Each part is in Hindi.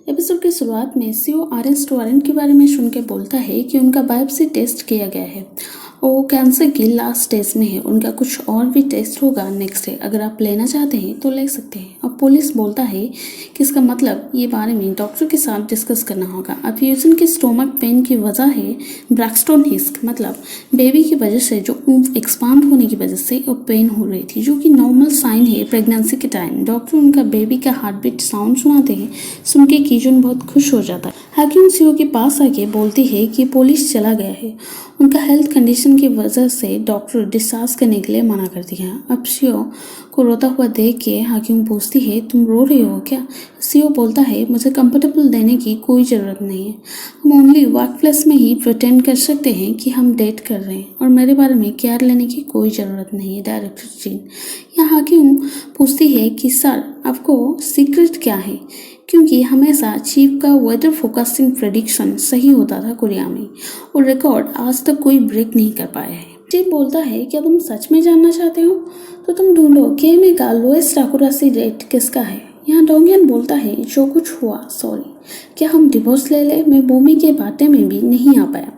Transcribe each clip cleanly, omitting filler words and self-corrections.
एपिसोड की शुरुआत में सीओ अरेस्ट वारंट के बारे में सुन के बोलता है कि उनका बायोप्सी टेस्ट किया गया है और वो कैंसर की लास्ट स्टेज में है। उनका कुछ और भी टेस्ट होगा नेक्स्ट डे, अगर आप लेना चाहते हैं तो ले सकते हैं। अब पुलिस बोलता है कि इसका मतलब ये बारे में डॉक्टर के साथ डिस्कस करना होगा। अब फ्यूजन के स्टोमक पेन की वजह है ब्रैक्सटन हिस्क, मतलब बेबी की वजह से जो एक्सपांड होने की वजह से वो पेन हो रही थी, जो कि नॉर्मल साइन है प्रेगनेंसी के टाइम। डॉक्टर उनका बेबी का हार्ट बीट साउंड सुनाते हैं, सुन के कीजुन बहुत खुश हो जाता है। हाकिम सीओ के पास आके बोलती है कि पुलिस चला गया है, उनका हेल्थ कंडीशन की वजह से डॉक्टर डिस्चार्ज करने के लिए मना कर दिया। अब सीओ को रोता हुआ देख के हाकिम पूछती है, तुम रो रही हो क्या? सीओ बोलता है, मुझे कंफर्टेबल देने की कोई ज़रूरत नहीं है, हम ओनली वर्क प्लेस में ही प्रिटेंड कर सकते हैं कि हम डेट कर रहे हैं और मेरे बारे में केयर लेने की कोई ज़रूरत नहीं है डायरेक्टर जीन। यहाँ हाकिम पूछती है कि सर आपको सीक्रेट क्या है, क्योंकि हमेशा चीफ का वेदर फोकास्टिंग प्रेडिक्शन सही होता था कोरिया में और रिकॉर्ड आज तक कोई ब्रेक नहीं कर पाया है। चीफ बोलता है, क्या तुम सच में जानना चाहते हो तो तुम ढूंढो केएमए का लोएस्ट एक्यूरेसी रेट किसका है। यहाँ डोंगियन बोलता है, जो कुछ हुआ सॉरी, क्या हम डिवोर्स ले ले? मैं भूमि के बाटे में भी नहीं आ पाया,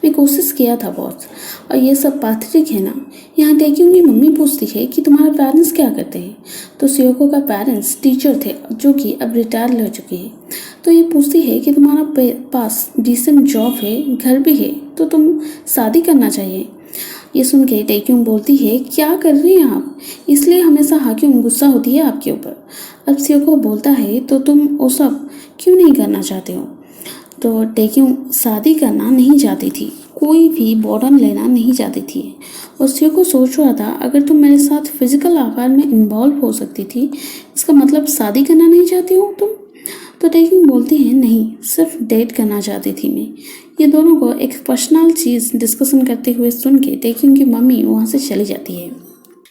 मैं कोशिश किया था बहुत, और ये सब पाथरिक है ना। यहाँ टेक्यून की मम्मी पूछती है कि तुम्हारे पेरेंट्स क्या करते हैं, तो सियोको का पेरेंट्स टीचर थे जो कि अब रिटायर हो चुके हैं। तो ये पूछती है कि तुम्हारा पास डिसेंट जॉब है, घर भी है, तो तुम शादी करना चाहिए। ये सुन के टेक्यून बोलती है, क्या कर रही हैं आप, इसलिए हमेशा हाकिम गुस्सा होती है आपके ऊपर। अब सियोको बोलता है, तो तुम वो सब क्यों नहीं करना चाहते हो? तो टेक्यून शादी करना नहीं चाहती थी, कोई भी बॉर्डन लेना नहीं चाहती थी और सियोको सोच रहा था, अगर तुम मेरे साथ फिजिकल अफेयर में इन्वॉल्व हो सकती थी, इसका मतलब शादी करना नहीं चाहती हो तुम? तो टेक्यून बोलती है, नहीं, सिर्फ डेट करना चाहती थी मैं। ये दोनों को एक पर्सनल चीज़ डिस्कशन करते हुए सुन के टेक्यून की मम्मी वहाँ से चली जाती है।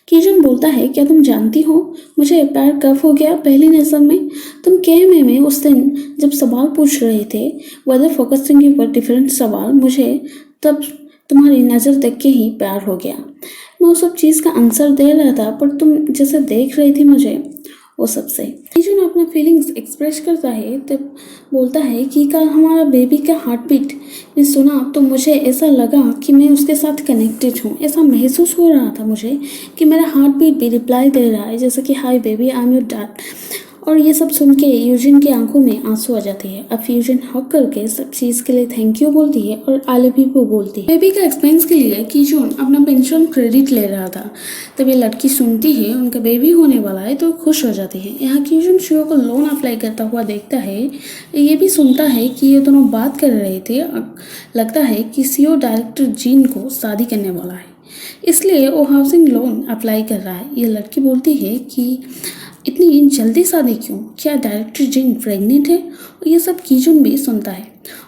कीजुन बोलता है, क्या तुम जानती हो मुझे प्यार कब हो गया पहली नज़र में? तुम केएमए में उस दिन जब सवाल पूछ रहे थे वेदर फोकसिंग के ऊपर डिफरेंट सवाल, मुझे तब तुम्हारी नज़र देख के ही प्यार हो गया। मैं वो सब चीज़ का आंसर दे रहा था, पर तुम जैसे देख रही थी मुझे, वो सबसे। कीजुन अपना फीलिंग्स एक्सप्रेस करता है, तब बोलता है कि कल हमारा बेबी का हार्ट बीट मैं सुना तो मुझे ऐसा लगा कि मैं उसके साथ कनेक्टेड हूँ। ऐसा महसूस हो रहा था मुझे कि मेरा हार्ट बीट भी रिप्लाई दे रहा है, जैसे कि hi baby I am your dad. और ये सब सुन के यूजिन की आंखों में आंसू आ जाते हैं। अब यूजिन हक करके सब चीज़ के लिए थैंक यू बोलती है और आई लव यू को बोलती है। बेबी का एक्सपेंस के लिए कीजुन अपना पेंशन क्रेडिट ले रहा था, तब ये लड़की सुनती है उनका बेबी होने वाला है तो खुश हो जाती है। यहाँ कीजुन शियो को लोन अप्लाई करता हुआ देखता है, ये भी सुनता है कि ये दोनों बात कर रहे थे। लगता है कि सीओ डायरेक्टर जीन को शादी करने वाला है, इसलिए वो हाउसिंग लोन अप्लाई कर रहा है। ये लड़की बोलती है कि इतनी जल्दी शादी क्यों, क्या डायरेक्टर जीन प्रेग्नेंट है? और ये सब कीजुन भी सुनता है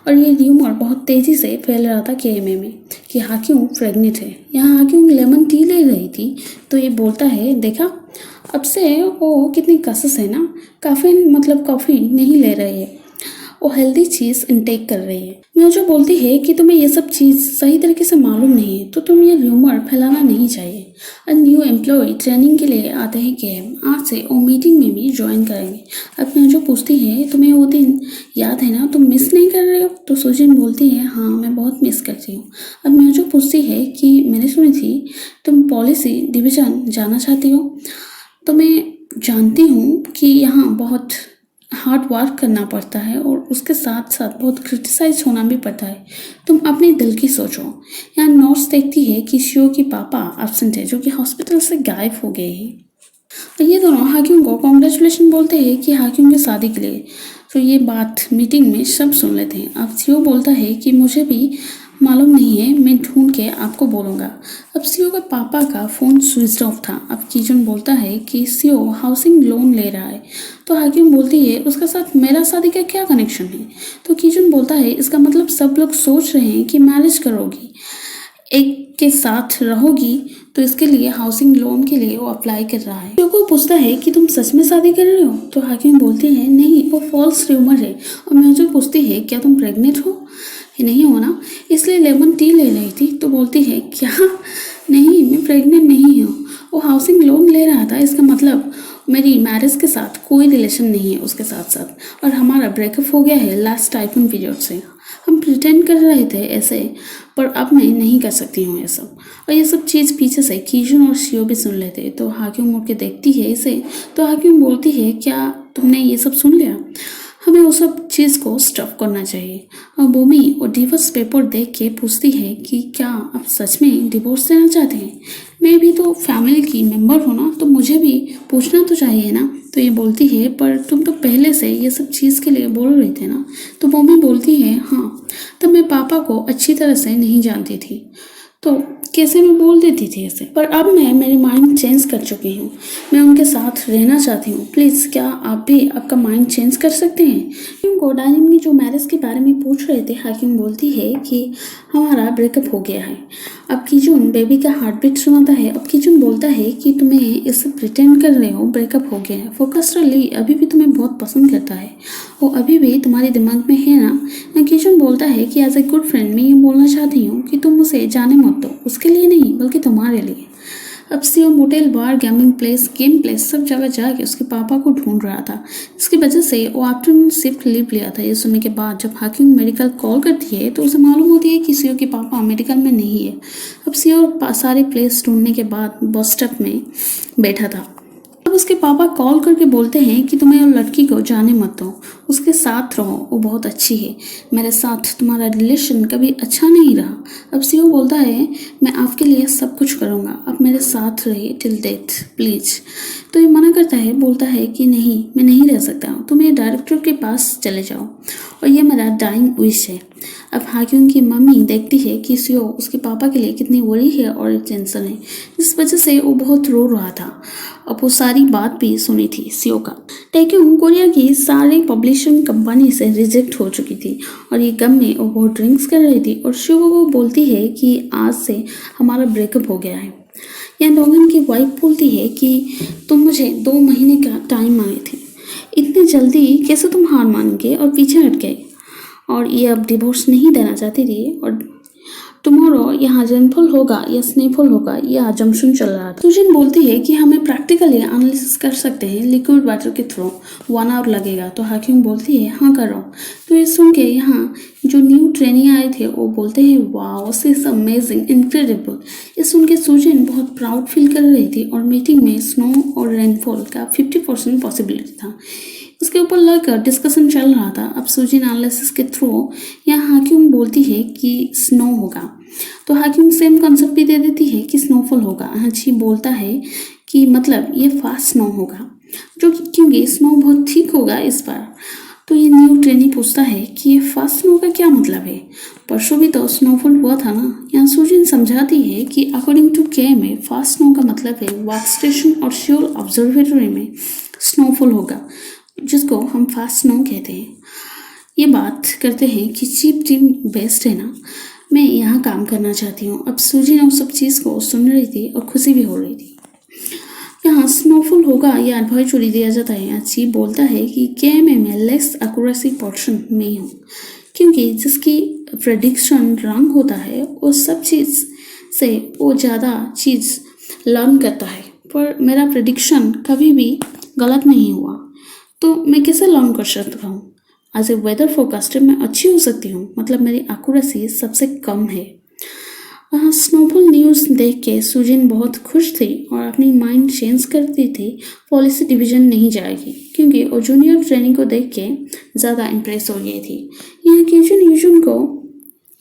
और ये र्यूमर बहुत तेज़ी से फैल रहा था केएमए में कि हाकिम प्रेग्नेंट है। यहाँ हाकिम लेमन टी ले रही थी तो ये बोलता है, देखा अब से वो कितनी कसस है ना, कॉफ़ी नहीं ले रही है, वो हेल्दी चीज़ इनटेक कर रही है। म्यूजो बोलती है कि तुम्हें ये सब चीज़ सही तरीके से मालूम नहीं है तो तुम ये र्यूमर फैलाना नहीं चाहिए। और न्यू एम्प्लॉय ट्रेनिंग के लिए आते हैं केएम, आज से वो मीटिंग में भी ज्वाइन करेंगे। अब म्यूजो पूछती है, तुम्हें वो दिन याद है ना, तुम मिस नहीं कर रहे हो? तो सुजिन बोलती है, हाँ मैं बहुत मिस करती हूँ। अब म्यूजो पूछती है कि मैंने सुनी थी तुम पॉलिसी डिवीज़न जाना चाहती हो, तो मैं जानती हूँ कि यहाँ बहुत हार्ड वर्क करना पड़ता है और उसके साथ साथ बहुत क्रिटिसाइज होना भी पड़ता है, तुम अपने दिल की सोचो। यहाँ नर्स देखती है कि शियो की पापा एब्सेंट है, जो कि हॉस्पिटल से गायब हो गए हैं। और ये दोनों हाकिम को कॉन्ग्रेचुलेशन बोलते हैं कि हाकिम की शादी के लिए। तो ये बात मीटिंग में सब सुन लेते हैं। अब सीओ बोलता है कि मुझे भी मालूम नहीं है, मैं ढूंढ के आपको बोलूँगा। अब सीओ के पापा का फ़ोन स्विच ऑफ था। अब कीजुन बोलता है कि सीओ हाउसिंग लोन ले रहा है, तो हाकिम बोलती है, उसके साथ मेरा शादी का क्या कनेक्शन है? तो कीजुन बोलता है, इसका मतलब सब लोग सोच रहे हैं कि मैरिज करोगी, एक के साथ रहोगी, तो इसके लिए हाउसिंग लोन के लिए वो अप्लाई कर रहा है। को पूछता है कि तुम सच में शादी कर रहे हो? तो हाकिम बोलती है, नहीं वो फॉल्स र्यूमर है। और म्यूजो पूछती है, क्या तुम प्रेग्नेंट हो? नहीं हो ना, इसलिए लेमन टी ले रही थी। तो बोलती है, क्या? नहीं मैं प्रेग्नेंट नहीं हूँ, वो हाउसिंग लोन ले रहा था, इसका मतलब मेरी मैरिज के साथ कोई रिलेशन नहीं है उसके साथ साथ, और हमारा ब्रेकअप हो गया है लास्ट टाइफून पीरियड से। हम प्रिटेंड कर रहे थे ऐसे, पर अब मैं नहीं कर सकती हूँ ये सब। और ये सब चीज़ पीछे से कीजून और शियो भी सुन लेते। तो हाक्यूम मुड़ के देखती है इसे, तो हाक्यूम बोलती है क्या तुमने ये सब सुन लिया? हमें वो सब चीज़ को स्टॉप करना चाहिए। और बोमी वो डिवोर्स पेपर देख के पूछती है कि क्या आप सच में डिवोर्स देना चाहते हैं? मैं भी तो फैमिली की मेंबर हूँ ना, तो मुझे भी पूछना तो चाहिए ना। तो ये बोलती है पर तुम तो पहले से ये सब चीज़ के लिए बोल रहे थे ना। तो बोमी बोलती है हाँ, तब मैं पापा को अच्छी तरह से नहीं जानती थी, तो कैसे मैं बोल देती थी ऐसे। पर अब मैं मेरी माइंड चेंज कर चुकी हूँ, मैं उनके साथ रहना चाहती हूँ। प्लीज़ क्या आप भी आपका माइंड चेंज कर सकते हैं? हाकिम को डायनिम की जो मैरिज के बारे में पूछ रहे थे, हाकिम बोलती है कि हमारा ब्रेकअप हो गया है। अब कीजून बेबी का हार्ट बीट सुनाता है। अब कीजून बोलता है कि तुम्हें इससे प्रिटेंड कर रहे हो ब्रेकअप हो गया है। फोकस ली अभी भी तुम्हें बहुत पसंद करता है, वो अभी भी तुम्हारे दिमाग में है ना। कीजून बोलता है कि एज ए गुड फ्रेंड मैं ये बोलना चाहती हूँ कि तुम उसे जाने मत दो, उसके लिए नहीं बल्कि तुम्हारे लिए। अब सीओ मोटेल, बार, गेमिंग प्लेस, गेम प्लेस सब जगह जाके उसके पापा को ढूंढ रहा था, इसकी वजह से वो आफ्टरनून शिफ्ट लीव लिया था। ये सुनने के बाद जब हाकिम मेडिकल कॉल करती है तो उसे मालूम होती है कि सीओ के पापा मेडिकल में नहीं है। अब सीओ सारे प्लेस ढूंढने के बाद बस स्टॉप में बैठा था। अब उसके पापा कॉल करके बोलते हैं कि तुम्हें उस लड़की को जाने मत दो, उसके साथ रहो, वो बहुत अच्छी है। मेरे साथ तुम्हारा रिलेशन कभी अच्छा नहीं रहा। अब सीओ बोलता है मैं आपके लिए सब कुछ करूँगा, आप मेरे साथ रहिए टिल डेथ प्लीज़। तो ये मना करता है, बोलता है कि नहीं मैं नहीं रह सकता, तुम ये डायरेक्टर के पास चले जाओ और ये मेरा डाइंग विश है। अब हाकिम की मम्मी देखती है कि सीओ उसके पापा के लिए कितनी वरी है और टेंशन है, इस वजह से वो बहुत रो रहा था। अब वो सारी बात भी सुनी थी सीओ का। टैक्यूम कोरिया की सारी पब्लिशिंग कंपनी से रिजेक्ट हो चुकी थी और ये गम में वो बहुत ड्रिंक्स कर रही थी और शिव को बोलती है कि आज से हमारा ब्रेकअप हो गया है। यहाँ डोगन की वाइफ बोलती है कि तुम मुझे 2 महीने का टाइम मांगे थे, इतनी जल्दी कैसे तुम हार मान गए और पीछे हट गए, और ये अब डिवोर्स नहीं देना चाहती थी। और टुमारो यहाँ रेनफॉल होगा या स्नोफॉल होगा यह अजम्पशन चल रहा था। सुजन बोलती है कि हमें प्रैक्टिकली एनालिसिस कर सकते हैं लिक्विड वाटर के थ्रू, 1 आवर लगेगा। तो हाकिम बोलती है हाँ करो। तो ये सुन के यहाँ जो न्यू ट्रेनिंग आए थे वो बोलते हैं wow this is amazing incredible. ये सुन के सुजन बहुत प्राउड फील कर रही थी और मीटिंग में स्नो और रेनफॉल का 50% पॉसिबिलिटी था, उसके ऊपर लगकर डिस्कशन चल रहा था। अब सुजन एनालिसिस के थ्रू यहाँ हाकिम बोलती है कि स्नो होगा, तो हाकिम सेम कंसेप्ट भी दे देती है कि स्नोफॉल होगा। हाची बोलता है कि मतलब ये फास्ट स्नो होगा, जो क्योंकि स्नो बहुत ठीक होगा इस बार। तो ये न्यू ट्रेनी पूछता है कि ये फास्ट स्नो का क्या मतलब है, परसों भी तो स्नोफॉल हुआ था ना। यहाँ सुजन समझाती है कि अकॉर्डिंग टू के में फास्ट स्नो का मतलब है वर्क स्टेशन और श्योर ऑब्जर्वेटरी में स्नोफॉल होगा, जिसको हम फास्ट स्नो कहते हैं। ये बात करते हैं कि चीप टीम बेस्ट है ना, मैं यहाँ काम करना चाहती हूँ। अब सूजी ने उस सब चीज़ को सुन रही थी और खुशी भी हो रही थी। यहाँ स्नोफॉल होगा या एडवाइजरी दिया जाता है। यहाँ चीप बोलता है कि KMA में लेस एक्यूरेसी पोर्शन में हूँ, क्योंकि जिसकी प्रेडिक्शन रॉन्ग होता है वो सब चीज़ से वो ज़्यादा चीज़ लर्न करता है, पर मेरा प्रेडिक्शन कभी भी गलत नहीं हुआ, तो मैं कैसे लर्न कर सकता हूँ? एज ए वेदर फोरकास्टर मैं अच्छी हो सकती हूँ, मतलब मेरी एक्यूरेसी सबसे कम है। स्नोफॉल न्यूज़ देख के सुजन बहुत खुश थी और अपनी माइंड चेंज करती थी, पॉलिसी डिवीज़न नहीं जाएगी, क्योंकि वो जूनियर ट्रेनिंग को देख के ज़्यादा इम्प्रेस हो गई थी। यहाँ कीजन यूजन को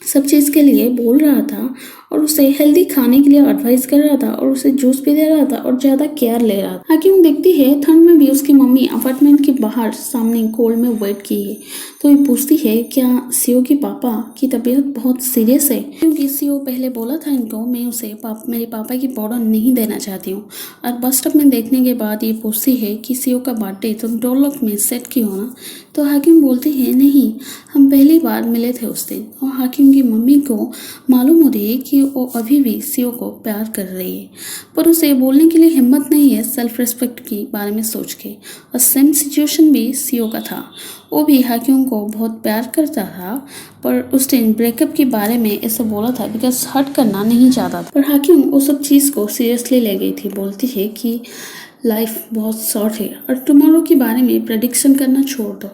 सब चीज़ के लिए बोल रहा था और उसे हेल्दी खाने के लिए एडवाइस कर रहा था और उसे जूस भी दे रहा था और ज़्यादा केयर ले रहा था। हाकिम देखती है ठंड में भी उसकी मम्मी अपार्टमेंट के बाहर सामने कोल्ड में वेट की है। तो ये पूछती है क्या सीओ के पापा की तबीयत बहुत सीरियस है, क्योंकि सीओ पहले बोला था इनको मैं उसे मेरे पापा की पाउडर नहीं देना चाहती हूँ। और बस स्टॉप में देखने के बाद ये पूछती है कि सीओ का बर्थडे तुम डोरलॉक में सेट की हो ना। तो हाकिम बोलते हैं नहीं, हम पहली बार मिले थे उस दिन। और हाकिम की मम्मी को मालूम होती है कि वो अभी भी सीओ को प्यार कर रही है, पर उसे बोलने के लिए हिम्मत नहीं है सेल्फ रिस्पेक्ट के बारे में सोच के। और सेम सिचुएशन भी सीओ का था, वो भी हाकिम को बहुत प्यार करता था, पर उस दिन ब्रेकअप के बारे में ऐसा बोला था बिकॉज हर्ट करना नहीं चाहता था। पर हाकिम उस सब चीज़ को सीरियसली ले गई थी। बोलती है कि लाइफ बहुत शॉर्ट है और टुमारो के बारे में प्रेडिक्शन करना छोड़ दो।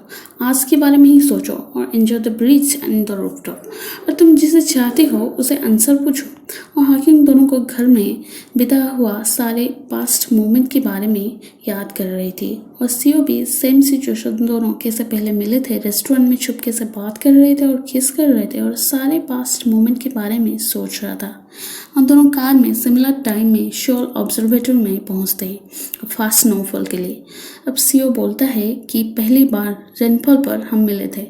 आज के बारे में ही सोचो और enjoy the bridge and the rooftop. और तुम जिसे चाहते हो उसे आंसर पूछो। और हाकिम दोनों को घर में बिता हुआ सारे पास्ट मोमेंट के बारे में याद कर रही थी। और सीओ भी सेम सिचुएशन, दोनों कैसे पहले मिले थे, रेस्टोरेंट में चुपके से बात कर रहे थे और किस कर रहे थे और सारे पास्ट मोमेंट के बारे में सोच रहा था। हम दोनों कार में सिमिलर टाइम में शोल ऑब्जर्वेटर में पहुंचते हैं फास्ट स्नोफॉल के लिए। अब सीओ बोलता है कि पहली बार रेनफॉल पर हम मिले थे,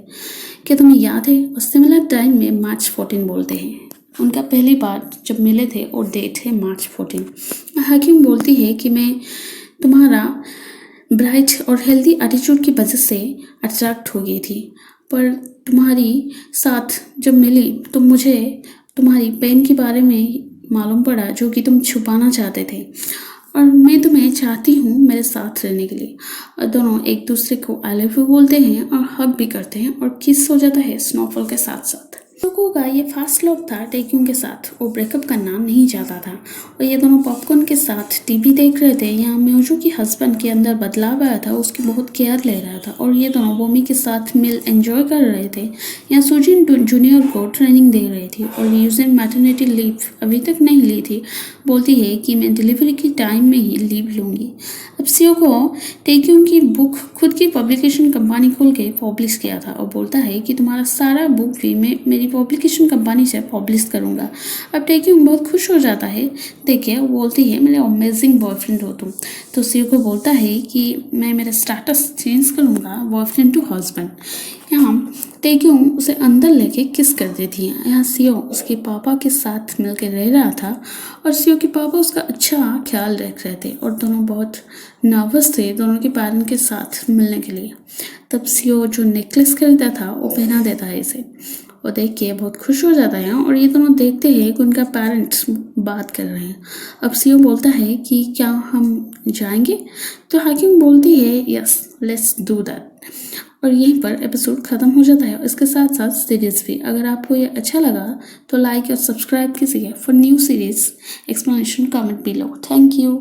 क्या तुम्हें याद है? और सिमिलर टाइम में मार्च 14 बोलते हैं। उनका पहली बार जब मिले थे और डेट है मार्च 14। हाकिम बोलती है कि मैं तुम्हारा ब्राइट और हेल्दी एटीट्यूड की वजह से अट्रैक्ट हो गई थी, पर तुम्हारी साथ जब मिली तो मुझे तुम्हारी पेन के बारे में मालूम पड़ा जो कि तुम छुपाना चाहते थे, और मैं तुम्हें चाहती हूँ मेरे साथ रहने के लिए। और दोनों एक दूसरे को आई लव यू बोलते हैं और हग भी करते हैं और किस हो जाता है स्नोफॉल के साथ साथ। लोगों का ये फास्ट लव था टेक्यूम के साथ। वो ब्रेकअप करना नहीं चाहता था और ये दोनों पॉपकॉर्न के साथ टीवी देख रहे थे। यहाँ म्योजो की हस्बैंड के अंदर बदलाव आया था, उसकी बहुत केयर ले रहा था और ये दोनों वोमी के साथ मिल एंजॉय कर रहे थे। यहाँ सुजिन जूनियर को ट्रेनिंग दे रही थी और यूजिन मैटरनिटी लीव अभी तक नहीं ली थी। बोलती है कि मैं डिलीवरी की टाइम में ही लीव लूँगी। अब सीओ को टेक्यूम की बुक खुद की पब्लिकेशन कंपनी खोल के पब्लिश किया था और बोलता है कि तुम्हारा सारा बुक भी मैं मेरी पब्लिकेशन कंपनी से पब्लिश करूँगा। अब टेक्यूम बहुत खुश हो जाता है देखिए, वो बोलती है मेरे अमेजिंग बॉयफ्रेंड हो तुम। तो सीओ को बोलता है कि मैं मेरा स्टेटस चेंज करूँगा बॉयफ्रेंड टू हस्बैंड। यहाँ टेक्यूम उसे अंदर लेके किस कर देती है। यहाँ सीओ उसके पापा के साथ मिलकर रह रहा था और सीओ के पापा उसका अच्छा ख्याल रख रहे थे और दोनों बहुत नर्वस थे दोनों के पेरेंट के साथ मिलने के लिए। तब सीओ जो नेकलेस खरीदा था वो पहना देता है इसे और देख के बहुत खुश हो जाता है और ये दोनों देखते हैं कि उनका पेरेंट्स बात कर रहे हैं। अब सीओ बोलता है कि क्या हम जाएंगे? तो हाकिम बोलती है यस लेट्स डू दैट। और यहीं पर एपिसोड ख़त्म हो जाता है। इसके साथ साथ सीरीज़ भी। अगर आपको ये अच्छा लगा तो लाइक और सब्सक्राइब कीजिए for new series explanation comment below. Thank you.